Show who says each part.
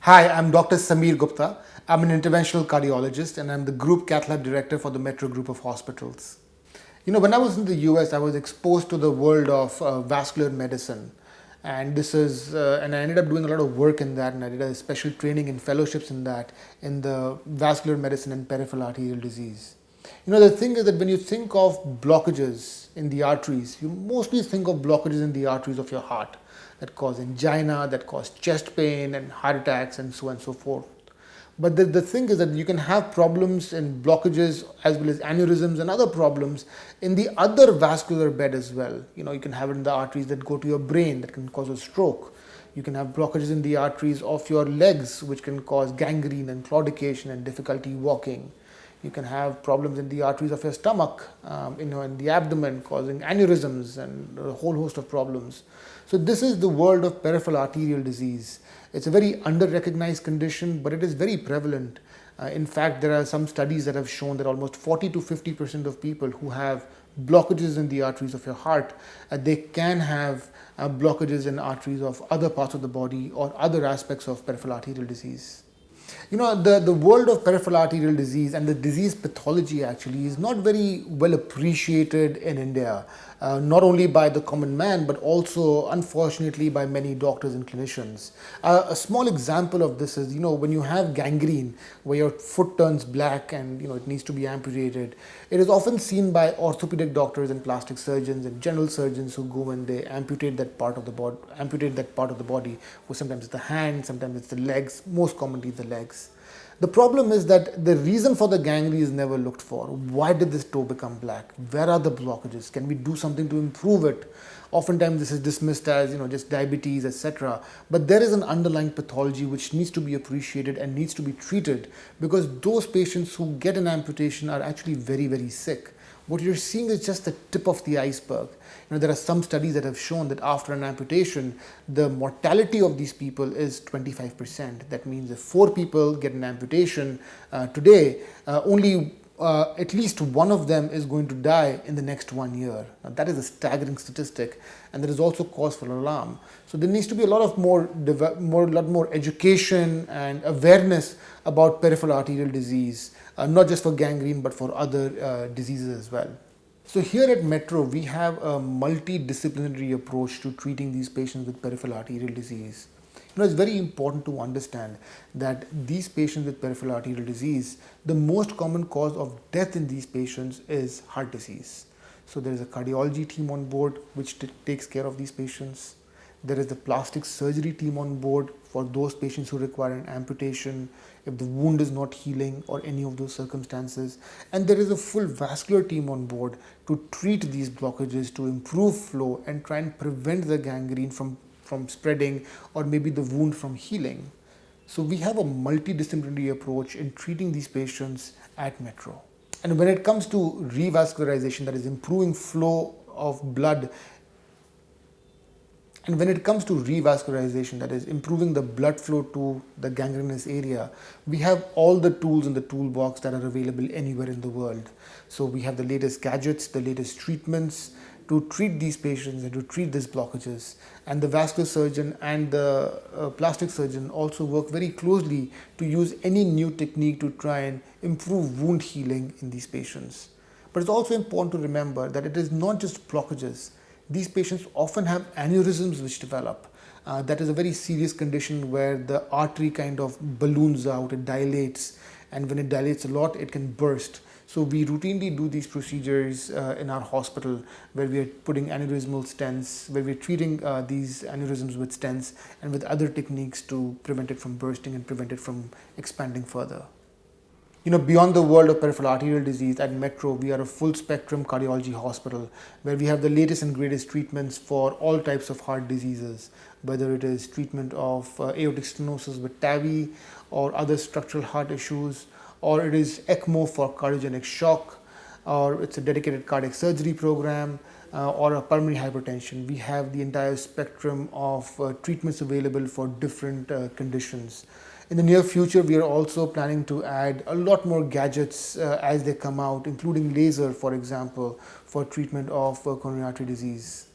Speaker 1: Hi, I'm Dr. Sameer Gupta. I'm an interventional cardiologist and I'm the Group Cathlab Director for the Metro Group of Hospitals. When I was in the US, I was exposed to the world of vascular medicine. And I ended up doing a lot of work in that, and I did a special training and fellowships in that, in the vascular medicine and peripheral arterial disease. The thing is that when you think of blockages in the arteries, you mostly think of blockages in the arteries of your heart that cause angina, that cause chest pain and heart attacks and so on and so forth. But the thing is that you can have problems and blockages as well as aneurysms and other problems in the other vascular bed as well. You can have it in the arteries that go to your brain that can cause a stroke. You can have blockages in the arteries of your legs which can cause gangrene and claudication and difficulty walking. You can have problems in the arteries of your stomach, in the abdomen, causing aneurysms and a whole host of problems. So this is the world of peripheral arterial disease. It's a very under-recognized condition, but it is very prevalent. In fact, there are some studies that have shown that almost 40 to 50% of people who have blockages in the arteries of your heart, they can have blockages in arteries of other parts of the body or other aspects of peripheral arterial disease. The world of peripheral arterial disease and the disease pathology actually is not very well appreciated in India, not only by the common man, but also, unfortunately, by many doctors and clinicians. A small example of this is, when you have gangrene, where your foot turns black and, it needs to be amputated, it is often seen by orthopedic doctors and plastic surgeons and general surgeons who go and they amputate that part of the body, or sometimes it's the hand, sometimes it's the legs, most commonly the legs. The problem is that the reason for the gangrene is never looked for. Why did this toe become black? Where are the blockages? Can we do something to improve it? Oftentimes this is dismissed as just diabetes, etc. But there is an underlying pathology which needs to be appreciated and needs to be treated, because those patients who get an amputation are actually very, very sick. What you're seeing is just the tip of the iceberg. There are some studies that have shown that after an amputation, the mortality of these people is 25%. That means if 4 people get an amputation today, only at least one of them is going to die in the next 1 year. Now, that is a staggering statistic, and there is also cause for alarm. So there needs to be a lot more education and awareness about peripheral arterial disease, not just for gangrene but for other diseases as well. So here at Metro, we have a multidisciplinary approach to treating these patients with peripheral arterial disease. It's very important to understand that these patients with peripheral arterial disease, the most common cause of death in these patients is heart disease. So there is a cardiology team on board which takes care of these patients. There is the plastic surgery team on board for those patients who require an amputation if the wound is not healing or any of those circumstances. And there is a full vascular team on board to treat these blockages, to improve flow and try and prevent the gangrene from spreading or maybe the wound from healing. So we have a multidisciplinary approach in treating these patients at Metro. And when it comes to revascularization, that is improving flow of blood, and when it comes to revascularization, that is improving the blood flow to the gangrenous area, we have all the tools in the toolbox that are available anywhere in the world. So we have the latest gadgets, the latest treatments to treat these patients and to treat these blockages. And the vascular surgeon and the plastic surgeon also work very closely to use any new technique to try and improve wound healing in these patients. But it's also important to remember that it is not just blockages. These patients often have aneurysms which develop. That is a very serious condition where the artery kind of balloons out, it dilates, and when it dilates a lot, it can burst. So we routinely do these procedures in our hospital where we are putting aneurysmal stents, where we're treating these aneurysms with stents and with other techniques to prevent it from bursting and prevent it from expanding further. Beyond the world of peripheral arterial disease, at Metro, we are a full spectrum cardiology hospital where we have the latest and greatest treatments for all types of heart diseases, whether it is treatment of aortic stenosis with TAVI or other structural heart issues, or it is ECMO for cardiogenic shock, or it's a dedicated cardiac surgery program, or a pulmonary hypertension. We have the entire spectrum of treatments available for different conditions. In the near future, we are also planning to add a lot more gadgets as they come out, including laser, for example, for treatment of coronary artery disease.